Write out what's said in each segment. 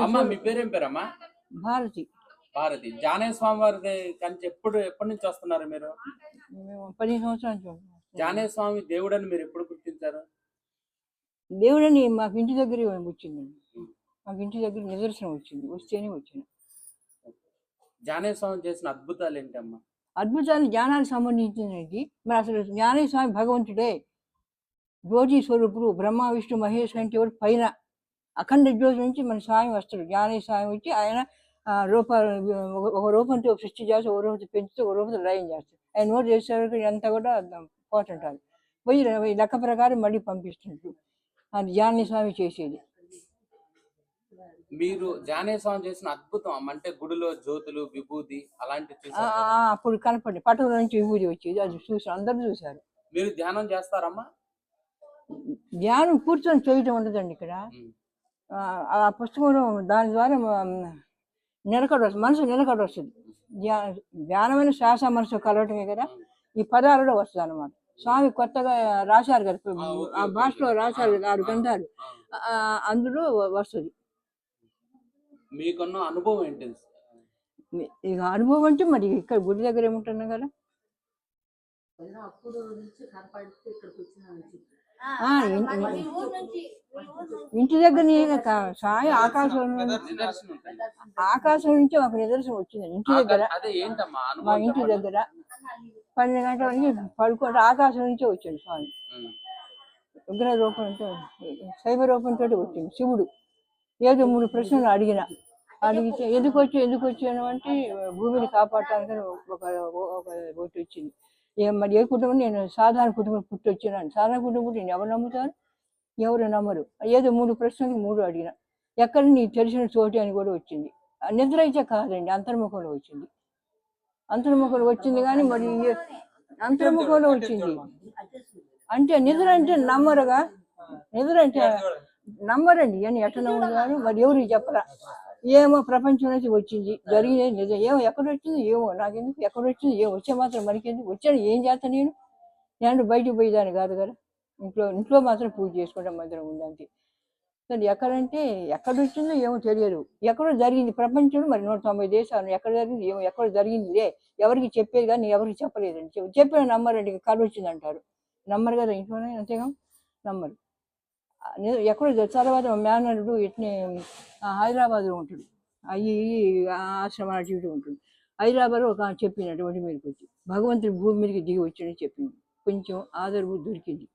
అమ్మ మీ పేరేం పేరమ్మా? భారతి. భారతి. జానయ్య స్వామి వారిది కంచి ఎప్పటి నుంచి వస్తున్నారు మీరు? మేము 15 సంవత్సరాల నుంచి ఉంటున్నాం. జానయ్య స్వామి దేవుడని మీరు ఎప్పుడు గుర్తించారు? దేవుడని మాకు ఇంటి దగ్గరే వచ్చిందండి. మాకు ఇంటి దగ్గర నిదర్శనం వచ్చింది. వస్తేనే వచ్చింది. జానయ్య స్వామి చేసిన అద్భుతాలు ఏంటమ్మా? అద్భుతాలు జ్ఞానానికి సంబంధించినది. మరి అసలు జ్ఞానయ్య స్వామి భగవంతుడే జ్యోతి స్వరూపుడు. బ్రహ్మ విష్ణు మహేష్ అంటే ఎవరు పైన అఖండ జ్యోతి నుంచి మన స్వామి వస్తాడు. జ్ఞానయ్య స్వామి వచ్చి ఆయన ఒక రూపంతో సృష్టి చేసి, ఒక రూపంతో పెంచుతూ, ఒక రూపంతో లయం చేస్తాడు. ఆయన నోటు చేసేవరకు ఎంత కూడా పోతుంటారు. పోయి లెక్క ప్రకారం మళ్ళీ పంపిస్తుంటారు. అది జ్ఞానయ్య స్వామి చేసేది. మీరు జానయ్య స్వామి చేసిన అద్భుతం అంటే గుడిలో జ్యోతులు విభూతి అలాంటి అప్పుడు కనపడి పటంలో నుంచి విభూతి వచ్చేది. అది చూసి అందరూ చూశారు. మీరు ధ్యానం చేస్తారమ్మా? ధ్యానం కూర్చొని చేయటం ఉండదండి ఇక్కడ. ఆ పుస్తకంలో దాని ద్వారా నిలకడ వస్తుంది, మనసు నిలకడ వస్తుంది. ధ్యానమైన శ్వాస మనసు కలవటమే కదా, ఈ పదాలలో వస్తుంది అన్నమాట. స్వామి కొత్తగా రాశారు కదా, ఆ భాషలో రాశారు కదా 6 గ్రంథాలు, అందులో వస్తుంది. మీకున్న అనుభవం ఏంటి? ఇక అనుభవం అంటే మరి ఇక్కడ గుడి దగ్గర ఏముంటున్నా కదా, ఇంటి దగ్గర సాయి ఆకాశం నుంచి ఒక నిదర్శనం వచ్చింది. ఇంటి దగ్గర మా ఇంటి దగ్గర 12 గంటల నుంచి పడుకుంటే ఆకాశం నుంచే వచ్చాడు స్వామి. ఉగ్ర రూపంతో, శైవ రూపంతో వచ్చింది శివుడు. ఏదో 3 ప్రశ్నలు అడిగితే ఎందుకు వచ్చాను అంటే భూమిని కాపాడటానికి ఒకటి వచ్చింది. మరి ఏ కుటుంబం, నేను సాధారణ కుటుంబం పుట్టి వచ్చినాను. సాధారణ కుటుంబం నేను ఎవరు నమ్ముతాను, ఎవరు నమ్మరు. ఏదో 3 ప్రశ్నలకు 3 అడిగిన. ఎక్కడ నీ తెలిసిన చోటు అని కూడా వచ్చింది. నిద్ర అయితే కాదండి, అంతర్ముఖంలో వచ్చింది. అంతర్ముఖంలో వచ్చింది కానీ మరి అంతర్ముఖంలో వచ్చింది అంటే నిద్ర అంటే నమ్మరుగా. నిద్ర అంటే నమ్మరండి అని ఎట్లా నమ్ముతారు? మరి ఎవరికి చెప్పరా? ఏమో ప్రపంచం నుంచి వచ్చింది, జరిగినది నిజం. ఏమో ఎక్కడ వచ్చింది ఏమో నాకెందుకు, ఎక్కడ వచ్చింది ఏమో, వచ్చే మాత్రం మనకెందుకు, వచ్చాను ఏం చేస్తాను నేను బయటకు పోయేదాన్ని కాదు కదా. ఇంట్లో మాత్రం పూజ చేసుకుంటాం, మందిరం ఉంది అంతే. సరే ఎక్కడంటే ఎక్కడ వచ్చిందో ఏమో తెలియదు. ఎక్కడో జరిగింది ప్రపంచంలో, మరి 190 దేశాలు ఎక్కడ జరిగింది ఏమో, ఎక్కడ జరిగింది ఎవరికి చెప్పేది కానీ ఎవరికి చెప్పలేదండి. చెప్పిన నమ్మరండి, కళ వచ్చింది అంటారు. నమ్మరు కదా ఇంట్లోనే, అంతేగా నమ్మరు. ఎక్కడో తర్వాత మేనరుడు ఇట్నే హైదరాబాద్లో ఉంటాడు, అవి ఆశ్రమం అటు ఇటు ఉంటుంది. హైదరాబాద్లో ఒక చెప్పినట్టు ఒంటి మీదకి వచ్చి భగవంతుడి భూమి మీదకి దిగి వచ్చాడని చెప్పింది. కొంచెం ఆదరవు దొరికింది.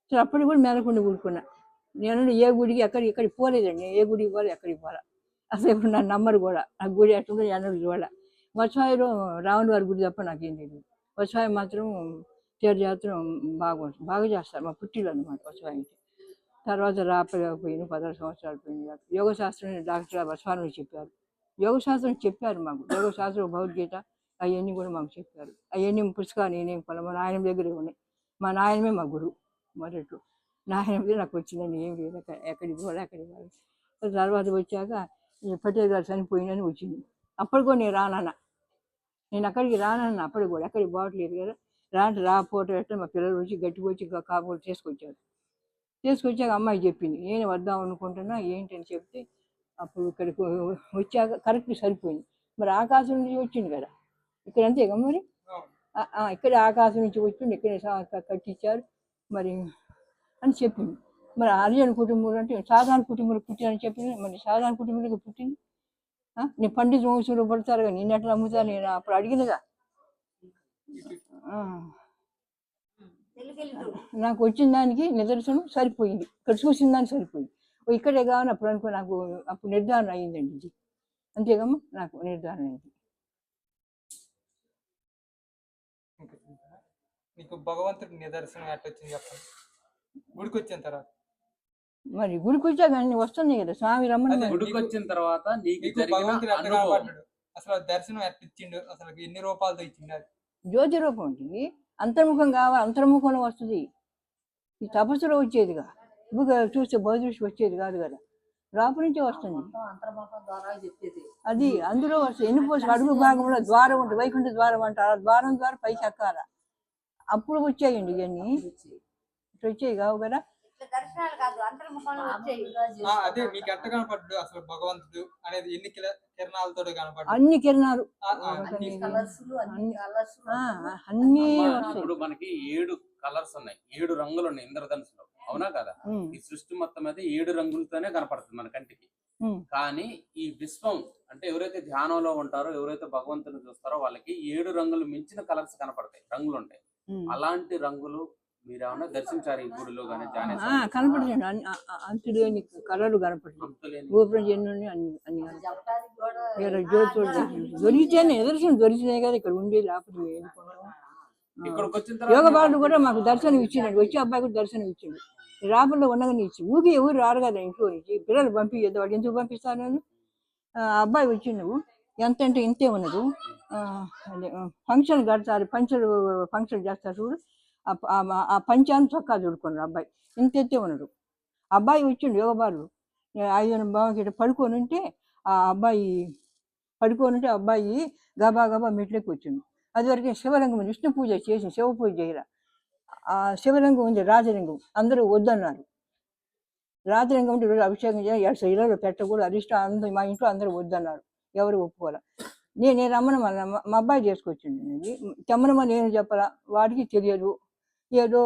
సరే అప్పటికి కూడా మేనకుండా ఊరుకున్నా. నేను ఏ గుడికి ఎక్కడికి పోలేదండి. ఏ గుడికి పోలే, ఎక్కడికి పోలే. అసలు ఇప్పుడు నా నమ్మరు కూడా. ఆ గుడి అట్లా ఎన్నడూ చూడాల. వత్సాయిలో రావణ వారి గుడి తప్ప నాకేం తెలియదు. వత్సాయి మాత్రం తీర్థయాత్ర బాగా చేస్తారు. మా పుట్టిలు అనమాట వత్సాయికి. తర్వాత రాకపోయిన 16 సంవత్సరాలు పోయింది. యోగశాస్త్రం డాక్టర్ బసవారావు చెప్పారు. యోగశాస్త్రం చెప్పారు మాకు. యోగశాస్త్రం భగవద్గీత అవన్నీ కూడా మాకు చెప్పారు. అవన్నీ పుస్తకాలు నేనేం కొన, మా నాయన దగ్గరే ఉన్నాయి. మా నాయనమే మా గురువు. మొదట్లో నాయన మీద నాకు వచ్చిందని ఏం లేదు. ఎక్కడికి పోవాలి. తర్వాత వచ్చాక పటేల్ గారు చనిపోయిందని వచ్చింది. అప్పుడు కూడా నేను రానన్నా, నేను అక్కడికి రానన్నా. అప్పటికి కూడా ఎక్కడికి పోవట్లేదు కదా, రాపోవటం ఎట్లా. మా పిల్లలు వచ్చి గట్టిగా వచ్చి కాబోలు తీసుకొచ్చాక అమ్మాయి చెప్పింది, నేను వద్దాం అనుకుంటున్నా ఏంటని చెప్తే, అప్పుడు ఇక్కడికి వచ్చాక కరెక్ట్ సరిపోయింది. మరి ఆకాశం నుంచి వచ్చింది కదా, ఇక్కడ అంతేగా మరి. ఇక్కడ ఆకాశం నుంచి వచ్చింది, ఇక్కడే కట్టించారు మరి అని చెప్పింది. మరి హరిజన కుటుంబంలో అంటే సాధారణ కుటుంబంలో పుట్టినని చెప్పింది. మరి సాధారణ కుటుంబంలో పుట్టింది. నేను పండిత వంశంలో పడతారు కానీ నేను ఎట్లా నమ్ముతాను? నేను అప్పుడు అడిగినగా నాకు వచ్చిన దానికి నిదర్శనం సరిపోయింది. ఇక్కడ చూసిన దానికి సరిపోయింది. ఇక్కడే కావాలి అప్పుడు అనుకో. నాకు అప్పుడు నిర్ధారణ అయ్యిందండి ఇది. అంతేగమ్మా, నాకు నిర్ధారణ అయింది. భగవంతుడి నిదర్శనం ఎట్లా వచ్చింది చెప్పండి? గుడికి వచ్చిన తర్వాత. మరి గుడికి వచ్చాక అన్ని వస్తున్నాయి కదా, స్వామి రమ్మని. గుడికి వచ్చిన తర్వాత భగవంతుడు అసలు దర్శనం ఎట్లా ఇచ్చిండు? అసలు ఎన్ని రూపాయలతో ఇచ్చిండు? జ్యోతి రూపం ఉంటుంది. అంతర్ముఖం కావాలి, అంతర్ముఖంలో వస్తుంది. ఈ తపస్సులో వచ్చేదిగా, చూస్తే బహుదృష్టి వచ్చేది కాదు కదా, లోపల నుంచే వస్తుంది. అది అందులో వస్తుంది. ఎన్నిపోసి అడుగు భాగంలో ద్వారం ఉంటుంది, వైకుంఠ ద్వారం అంటారు. ఆ ద్వారం ద్వారా పైకి ఎక్కాల. అప్పుడు వచ్చాయండి ఇవన్నీ. ఇట్లా వచ్చాయి కావు కదా. అదే మీకు ఎట్ట కనపడ్డు అసలు భగవంతుడు అనేది ఎన్ని కిరణాలతో కనపడ్డు? అన్ని కిరణాలు అన్ని అన్ని ఇప్పుడు మనకి 7 కలర్స్ ఉన్నాయి, 7 రంగులు ఉన్నాయి ఇంద్రధనుసులో, అవునా కదా? ఈ సృష్టి మొత్తం మీద 7 రంగులతోనే కనపడుతుంది మన కంటికి. కానీ ఈ విశ్వం అంటే ఎవరైతే ధ్యానంలో ఉంటారో, ఎవరైతే భగవంతుని చూస్తారో వాళ్ళకి 7 రంగులు మించిన కలర్స్ కనపడతాయి, రంగులు ఉంటాయి. అలాంటి రంగులు మీరేమన్నా దర్శించారు ఈ గుడిలో కానీ? కనపడుతుంది, అంతులేని కలర్లు కనపడుతుంది. గోపురం ఎన్ని అన్ని జ్యోతి దొరికితేనే ఎదురు దొరికినాయి కదా ఇక్కడ ఉండి, లేకపోతే ఇక్కడికి వచ్చిన తర్వాత యోగ బాలుడు కూడా మాకు దర్శనం ఇచ్చినాడు, వచ్చి అబ్బాయి కూడా దర్శనం ఇచ్చిండు. రాబల్లో ఉండగానే ఇచ్చి ఊగి ఎవరు రారు కదా ఇంట్లో నుంచి, పిల్లలు పంపించద్దు, వాడు ఎందుకు పంపిస్తాను అని. అబ్బాయి వచ్చిండు, ఎంత అంటే ఇంతే ఉన్నది. ఫంక్షన్ కడతారు, ఫంక్షన్ చేస్తారు చూడు, ఆ పంచాన్ని చొక్కా చూడుకున్నాడు అబ్బాయి, ఇంతే ఉన్నాడు. అబ్బాయి వచ్చిండు యోగ బాలుడు, 5 బావకి పడుకొని ఉంటే ఆ అబ్బాయి అబ్బాయి గబా గబా మెట్లకి వచ్చిండు. అది వరకు శివలింగం విష్ణు పూజ చేసి శివ పూజ చేయరా, ఆ శివలింగం ఉంది రాజలింగం, అందరూ వద్దన్నారు. రాజలింగం ఉంటే ఈరోజు అభిషేకం చేయాలి, ఇళ్ళలో పెట్టకూడదు, అరిష్టం అందరూ మా ఇంట్లో అందరూ వద్దన్నారు, ఎవరు ఒప్పుకోవాలి. నేను రమ్మనమన్నా, మా అబ్బాయి చేసుకొచ్చింది, తెమ్మనమని నేను చెప్పాలా, వాడికి తెలియదు. ఏదో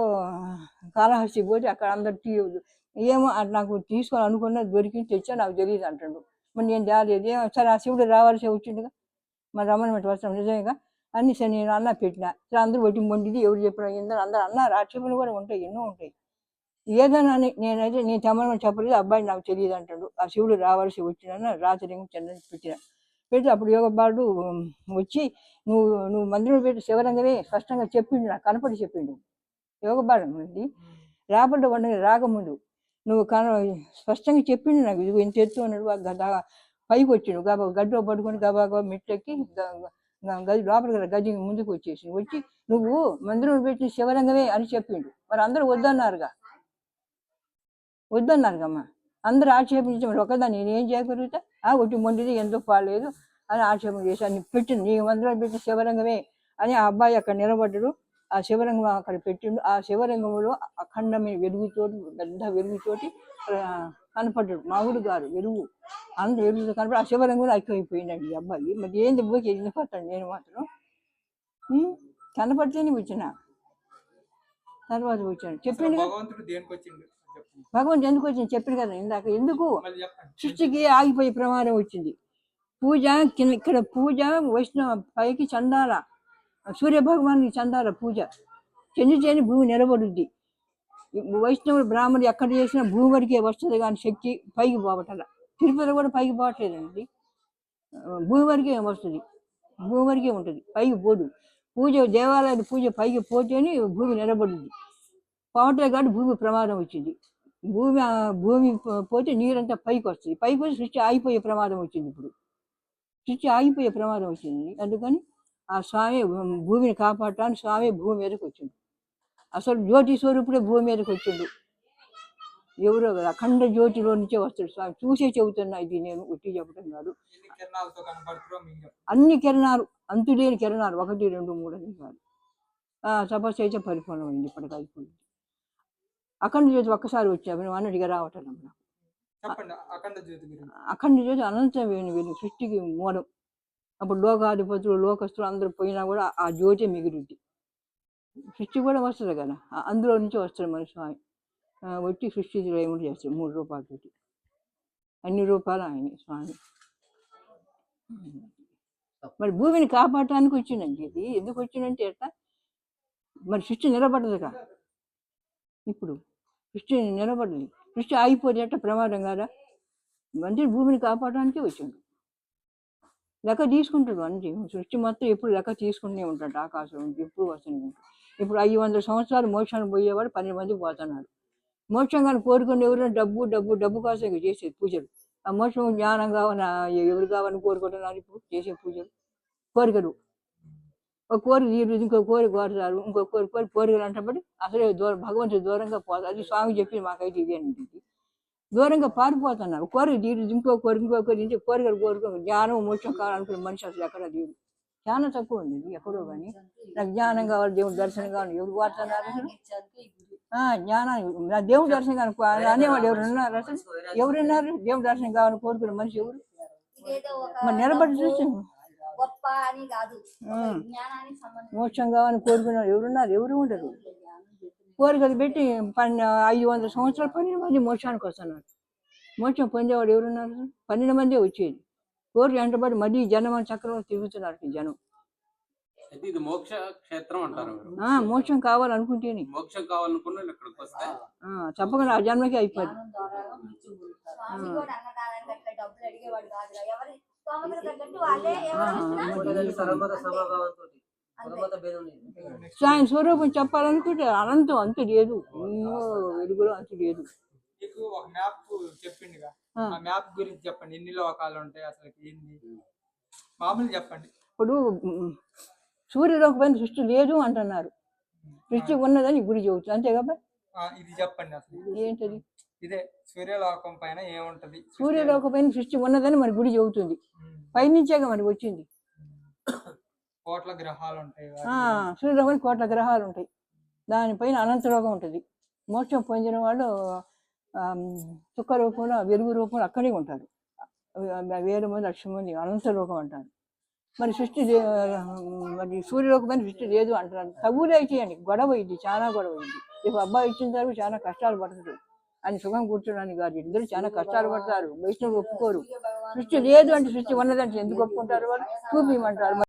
కాళహస్తికి పోతే అక్కడ అందరు తీయదు, ఏమో నాకు తీసుకోవాలి అనుకున్నా, దొరికి తెచ్చా, నాకు తెలియదు అంటాడు. మరి నేను తేలేదు, ఏమో సరే ఆ శివుడు రావాల్సి వచ్చిందిగా, మరి రమ్మని వస్తాం నిజంగా అన్ని సరే నేను అన్న పెట్టినా, సరే అందరూ ఒట్టి మొండిది, ఎవరు చెప్పినా ఏందని అందరూ అన్నారు. ఆక్షేపణలు కూడా ఉంటాయి, ఎన్నో ఉంటాయి. ఏదైనా నేనైతే నేను తెమ్మని చెప్పలేదు, అబ్బాయి నాకు తెలియదు అంటాడు. ఆ శివుడు రావాల్సి వచ్చిన రాత్రి చెన్నై పెట్టి అప్పుడు యోగ బాలుడు వచ్చి నువ్వు మందిరంలో పెట్టి శివలింగమే స్పష్టంగా చెప్పిండు, నాకు కనపడి చెప్పిండు యోగ బాలుడు. ఉంది రాబడ్డ వండగా రాకముందు నువ్వు స్పష్టంగా చెప్పిండు నాకు, ఇది ఇంత ఎత్తు అన్నాడు. పైకి వచ్చిండు, గడ్డలో పడుకొని గబా మెట్లెక్కి గది లోపలికి గది ముందుకు వచ్చి నువ్వు మందిరంలో పెట్టి శివలింగమే అని చెప్పిండు. మరి అందరూ వద్దన్నారుగా అమ్మా, అందరూ ఆక్షేపణ మరి ఒకదాన్ని నేనేం చేయగలుగుతా, ఒట్టి మొండిది ఎందుకు పాలేదు అని ఆక్షేపణ చేసి అని పెట్టిండు. నీ మందిరంలో పెట్టి శివలింగమే అని ఆ అబ్బాయి అక్కడ నిలబడ్డాడు. ఆ శివలింగం అక్కడ పెట్టిండు. ఆ శివలింగంలో అఖండమైన వెలుగుతోటి, పెద్ద వెలుగుతోటి కనపడ్డాడు. మామూలు గారు వెలుగు, అంత వెలుగుతో కనపడి ఆ శివలింగంలో ఐక్యమైపోయిందండి ఈ అబ్బాయి. మరి ఏంది పోయి వెళ్ళిపోతాడు, నేను మాత్రం కనపడితేనే వచ్చిన తర్వాత వచ్చాను. చెప్పిండు భగవంతుడు ఎందుకు వచ్చింది చెప్పింది కదా ఇందాక. ఎందుకు సృష్టికి ఆగిపోయే ప్రమాదం వచ్చింది. పూజ ఇక్కడ పూజ వైష్ణవ పైకి చందాల, సూర్యభగవానికి చందాల పూజ చెందితేనే భూమి నిలబడుద్ది. వైష్ణవుడు బ్రాహ్మణుడు ఎక్కడ చేసినా భూమి వరకే వస్తుంది, కానీ శక్తి పైకి పోవటల. తిరుపతిలో కూడా పైకి పోవట్లేదండి, భూమి వరకే వస్తుంది, భూమి వరకే ఉంటుంది, పైకి పోదు. పూజ దేవాలయాల పూజ పైకి పోతేనే భూమి నిలబడుద్ది. పోవట్లే కాబట్టి భూమి ప్రమాదం వచ్చింది. భూమి పోతే నీరంతా పైకి వస్తుంది, పైకి వచ్చి సృష్టి ఆగిపోయే ప్రమాదం వచ్చింది. ఇప్పుడు సృష్టి ఆగిపోయే ప్రమాదం వచ్చింది. అందుకని ఆ స్వామి భూమిని కాపాడటానికి స్వామి భూమి మీదకి వచ్చిండు. అసలు జ్యోతి స్వరూపుడే భూమి మీదకి వచ్చిండు. ఎవరో కదా, అఖండ జ్యోతిలో నుంచే వస్తాడు స్వామి. చూసే చెబుతున్నా, ఇది నేను ఒట్టి చెప్పడం కాదు. అన్ని కిరణాలు, అంతులేని కిరణాలు, 1, 2, 3 అని కాదు. తపస్సు అయితే పరిపూర్ణమైంది, ఇప్పటికి అయిపోయింది. అఖండ జ్యోతి ఒక్కసారి వచ్చాము, నువ్వు అన్నట్టుగా రావటం. అఖండ జ్యోతి అనంతమైన వెలుగు, సృష్టికి మూలం. అప్పుడు లోకాధిపతులు లోకస్తులు అందరూ పోయినా కూడా ఆ జ్యోతి మిగులుద్ది. సృష్టి కూడా వస్తుంది కదా, అందులో నుంచి వస్తాడు మన స్వామి. వచ్చి సృష్టి ఏమిటి చేస్తాడు 3 రూపాయలతోటి, అన్ని రూపాయలు ఆయన స్వామి. మరి భూమిని కాపాడటానికి వచ్చిందండి. ఇది ఎందుకు వచ్చిందంటే ఎట్లా, మరి సృష్టి నిలబడదుగా. ఇప్పుడు సృష్టి నిలబడదు, సృష్టి ఆగిపోతే ఎట్ట ప్రమాదం కదా. అంటే భూమిని కాపాడటానికే వచ్చిండు. లెక్క తీసుకుంటాడు అన్ని, సృష్టి మొత్తం ఎప్పుడు లెక్క తీసుకుంటూనే ఉంటాడు. ఆకాశం ఎప్పుడు వస్తూనే ఉంటాడు. ఇప్పుడు 500 సంవత్సరాలు మోక్షానికి పోయేవాడు 12 మంది పోతున్నాడు. మోక్షం కానీ కోరుకుని ఎవరైనా డబ్బు డబ్బు డబ్బు కోసం చేసేది పూజలు. ఆ మోక్షం జ్ఞానం కావాలని ఎవరు కావాలని కోరుకుంటున్నారు ఇప్పుడు చేసే పూజలు. కోరికలు, ఒక కోరిక తీరుతుంది, ఇంకో కోరిక కోరుతారు, ఇంకో కోరికలు అంటబడి అసలే భగవంతుడు దూరంగా పోతారు. అది స్వామి చెప్పి మాకైతే ఇదేనండి, దూరంగా పారిపోతున్నారు. కోరిక తీరుతుంది, ఇంకో కోరికలు కోరుకో జ్ఞానం మోక్షం కావాలనుకునే మనిషి అసలు ఎక్కడ తీరు, చాలా తక్కువ ఉంది ఎక్కడో. కానీ నాకు జ్ఞానం కావాలి, దేవుడు దర్శనం కావాలి, ఎవరు కోరుతున్నారు అసలు? జ్ఞానాన్ని నా దేవుడి దర్శనం కానుకో అనేవాడు ఎవరు ఉన్నారు అసలు? ఎవరున్నారు దేవుడి దర్శనం కావాలని కోరుకునే మనిషి ఎవరు? మరి నిలబడి చూసి గొప్ప అని కాదు, జ్ఞానానికి సంబంధించి మోక్షం కావాలని కోరుకునేవాడు ఎవరున్నారు? ఎవరు ఉండరు. కోరికలు పెట్టి 500 సంవత్సరాలు 12 మంది మోక్షానికి వస్తున్నారు. మోక్షం పొందేవాడు ఎవరున్నారు? 12 మందే వచ్చేది. కోరిక వెంటబడి మళ్ళీ జనం చక్రంలో తిరుగుతున్నారు ఈ జనం. అయితే ఇది మోక్ష క్షేత్రం అంటారు మీరు. మోక్షం కావాలనుకుంటేనే మోక్షం కావాలనుకున్నా ఇక్కడికి వస్తే తప్పకుండా ఆ జన్మకి అయిపోయింది. స్వామి కూడా అన్నదానానికి అట్లా డబ్బులు అడిగేవాడు కాదు, ఎవరి స్తోమతకు తగ్గట్టు వాళ్ళే ఆయన స్వరూపం చెప్పాలనుకుంటే అనంతం అంత లేదు, ఎన్నో వెలుగులో అంత లేదు. మీకు ఒక మ్యాప్ చెప్పిండిగా, ఆ మ్యాప్ గురించి చెప్పండి. ఎన్ని లోకాలు ఉంటాయి అసలు ఏంది మామూలు చెప్పండి. ఇప్పుడు సూర్యలోకమైన సృష్టి లేదు అంటున్నారు, సృష్టి ఉన్నదని గురి చెబుతుంది అంతే కదా. ఇది చెప్పండి అసలు ఏంటది? ఇదే సూర్యలోకం పైన ఏముంటది? సూర్యలోకం పైన సృష్టి ఉన్నదని మరి గుడి చెబుతుంది. పైనుంచేగా మరి వచ్చింది. కోట్ల గ్రహాలు ఉంటాయి. సూర్యలోకం కోట్ల గ్రహాలు ఉంటాయి. దానిపైన అనంతలోకం ఉంటుంది. మోక్షం పొందిన వాళ్ళు చుక్క రూపంలో వెలుగు రూపంలో అక్కడే ఉంటారు. 1000 మంది 1,00,000 మంది అనంతలోకం అంటారు. మరి సృష్టి మరి సూర్యలోకమైన సృష్టి లేదు అంటున్నారు. తగులు అయితేయండి, గొడవ ఇది, చాలా గొడవ ఇది. రేపు అబ్బాయి ఇచ్చిన తర్వాత చాలా కష్టాలు పడుతుంది. ఆయన సుఖం కూర్చోడానికి కాదు, ఇద్దరు చాలా కష్టాలు పడతారు. వైష్ణవులు ఒప్పుకోరు. సృష్టి లేదు అంటే సృష్టి ఉన్నదంటే ఎందుకు ఒప్పుకుంటారు? వాళ్ళు చూపించమంటారు.